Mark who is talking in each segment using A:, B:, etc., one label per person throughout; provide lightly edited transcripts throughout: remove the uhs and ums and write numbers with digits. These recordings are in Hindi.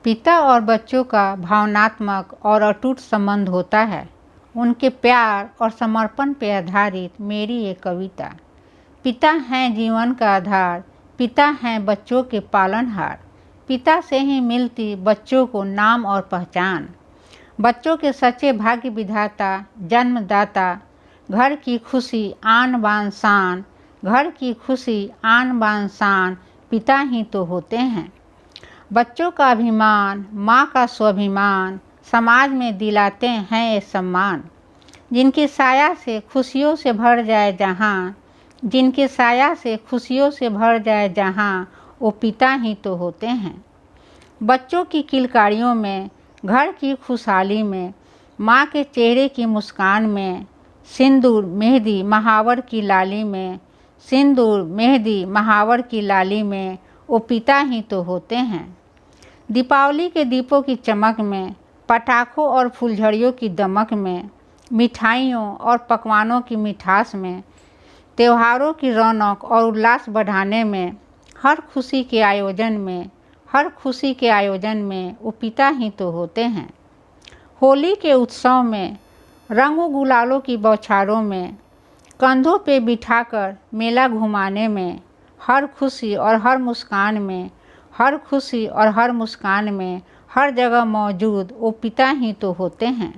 A: पिता और बच्चों का भावनात्मक और अटूट संबंध होता है। उनके प्यार और समर्पण पर आधारित मेरी ये कविता। पिता हैं जीवन का आधार, पिता हैं बच्चों के पालनहार। पिता से ही मिलती बच्चों को नाम और पहचान। बच्चों के सच्चे भाग्य विधाता, जन्मदाता। घर की खुशी आन बान शान, घर की खुशी आन बान शान पिता ही तो होते हैं। बच्चों का अभिमान, माँ का स्वाभिमान, समाज में दिलाते हैं ये सम्मान। जिनकी साया से खुशियों से भर जाए जहाँ, जिनके साया से खुशियों से भर जाए जहाँ, वो पिता ही तो होते हैं। बच्चों की किलकारियों में, घर की खुशहाली में, माँ के चेहरे की मुस्कान में, सिंदूर मेहंदी महावर की लाली में, सिंदूर मेहंदी महावर की लाली में, वो पिता ही तो होते हैं। दीपावली के दीपों की चमक में, पटाखों और फुलझड़ियों की दमक में, मिठाइयों और पकवानों की मिठास में, त्योहारों की रौनक और उल्लास बढ़ाने में, हर खुशी के आयोजन में, हर खुशी के आयोजन में वो पिता ही तो होते हैं। होली के उत्सव में, रंगों गुलालों की बौछारों में, कंधों पे बिठाकर मेला घुमाने में, हर खुशी और हर मुस्कान में, हर खुशी और हर मुस्कान में, हर जगह मौजूद वो पिता ही तो होते हैं।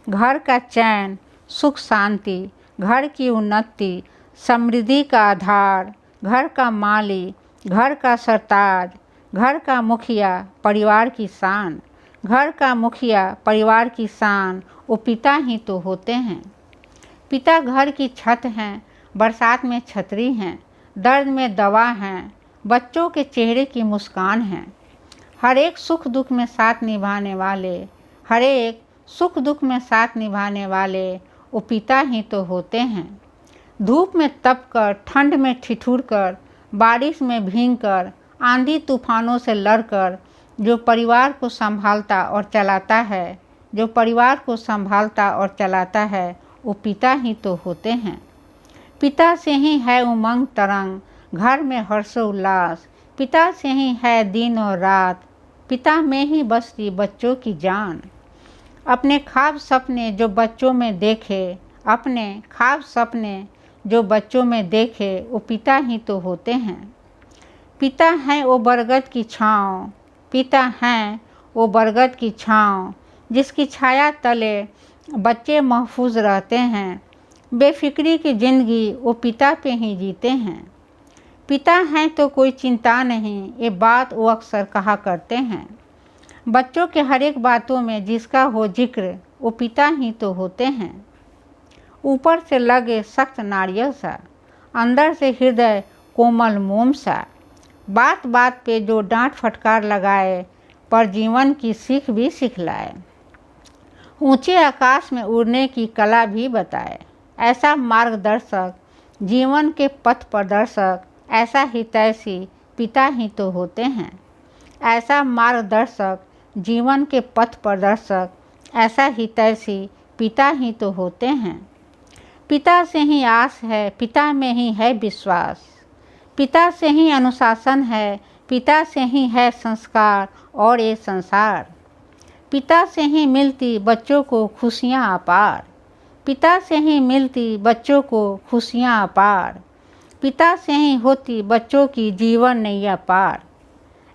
A: घर का चैन, सुख शांति, घर की उन्नति, समृद्धि का आधार, घर का माली, घर का सरताज, घर का मुखिया, परिवार की शान, घर का मुखिया, परिवार की शान, वो पिता ही तो होते हैं। पिता घर की छत हैं, बरसात में छतरी हैं, दर्द में दवा हैं, बच्चों के चेहरे की मुस्कान हैं। हर एक सुख दुख में साथ निभाने वाले, हर एक सुख दुख में साथ निभाने वाले वो पिता ही तो होते हैं। धूप में तपकर, ठंड में ठिठुर कर, बारिश में भीगकर, आंधी तूफानों से लड़कर जो परिवार को संभालता और चलाता है, जो परिवार को संभालता और चलाता है, वो पिता ही तो होते हैं। पिता से ही है उमंग तरंग, घर में हर्षोल्लास। पिता से ही है दिन और रात, पिता में ही बसती बच्चों की जान। अपने ख्वाब सपने जो बच्चों में देखे, अपने ख्वाब सपने जो बच्चों में देखे, वो पिता ही तो होते हैं। पिता हैं वो बरगद की छाँव, पिता हैं वो बरगद की छाँव, जिसकी छाया तले बच्चे महफूज रहते हैं। बेफिक्री की ज़िंदगी वो पिता पे ही जीते हैं। पिता हैं तो कोई चिंता नहीं, ये बात वो अक्सर कहा करते हैं। बच्चों के हर एक बातों में जिसका हो जिक्र, वो पिता ही तो होते हैं। ऊपर से लगे सख्त नारियल सा, अंदर से हृदय कोमल मोम सा, बात बात पे जो डांट फटकार लगाए, पर जीवन की सीख भी सिखलाए। ऊंचे आकाश में उड़ने की कला भी बताए, ऐसा मार्गदर्शक, जीवन के पथ प्रदर्शक, ऐसा हितैषी पिता ही तो होते हैं। ऐसा मार्गदर्शक, जीवन के पथ प्रदर्शक, ऐसा हितैषी पिता ही तो होते हैं। पिता से ही आस है, पिता में ही है विश्वास, पिता से ही अनुशासन है, पिता से ही है संस्कार और ये संसार। पिता से ही मिलती बच्चों को खुशियाँ अपार, पिता से ही मिलती बच्चों को खुशियाँ अपार, पिता से ही होती बच्चों की जीवन नैया पार।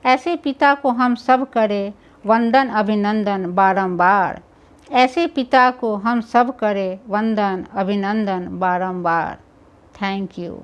A: ऐसे पिता को हम सब करें वंदन अभिनंदन बारंबार, ऐसे पिता को हम सब करें वंदन अभिनंदन बारंबार। Thank you.